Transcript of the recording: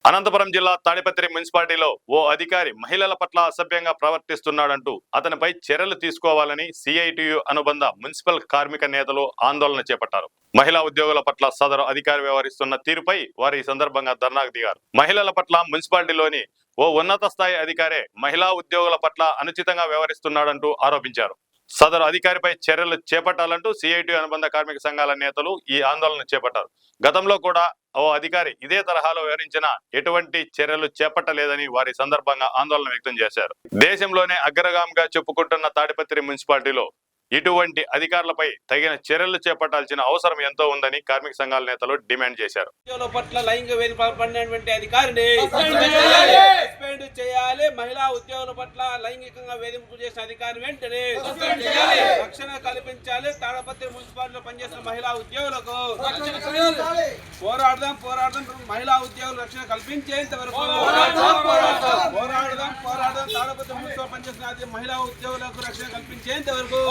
అనంతపురం జిల్లా తాడిపత్రి మున్సిపాలిటీలో ఓ అధికారి మహిళల పట్ల అసభ్యంగా ప్రవర్తిస్తున్నాడంటూ అతనిపై చర్యలు తీసుకోవాలని సిఐటియు అనుబంధ మున్సిపల్ కార్మిక నేతలు ఆందోళన చేపట్టారు. మహిళా ఉద్యోగుల పట్ల సదరు అధికారి వ్యవహరిస్తున్న తీరుపై వారు ఈ సందర్భంగా ధర్నాకు దిగారు. మహిళల పట్ల మున్సిపాలిటీలోని ఓ ఉన్నత స్థాయి అధికారే మహిళా ఉద్యోగుల పట్ల అనుచితంగా వ్యవహరిస్తున్నాడంటూ ఆరోపించారు. సదరు అధికారిపై చర్యలు చేపట్టాలంటూ సిఐటియు అనుబంధ కార్మిక సంఘాల నేతలు ఈ ఆందోళన చేపట్టారు. గతంలో కూడా ఓ అధికారి ఇదే తరహాలో వివరించినా ఎటువంటి చర్యలు చేపట్టలేదని వారి సందర్భంగా ఆందోళన వ్యక్తం చేశారు. దేశంలోనే అగ్రగామిగా చెప్పుకుంటున్న తాడిపత్రి మున్సిపాలిటీలో ఇటువంటి అధికారులపై తగిన చర్యలు చేపట్టాల్సిన అవసరం ఎంతో ఉందని కార్మిక సంఘాల నేతలు డిమాండ్ చేశారు. లైంగిక వేధింపులకు పాల్పడినటువంటి అధికారిని సస్పెండ్ చేయాలి. మహిళా ఉద్యోగుల పట్ల లైంగికంగా వేధింపు చేసిన అధికారిని వెంటనే రక్షణ కల్పించాలి. తాడపత్రి మున్సిపాలిటీలో పనిచేసిన మహిళా ఉద్యోగులకు పోరాడదాం మహిళా ఉద్యోగుల రక్షణ కల్పించేంత వరకు పోరాడదాం. తాడపత్రి మున్సిపాలిటీ పనిచేసిన మహిళా ఉద్యోగులకు రక్షణ కల్పించేంత వరకు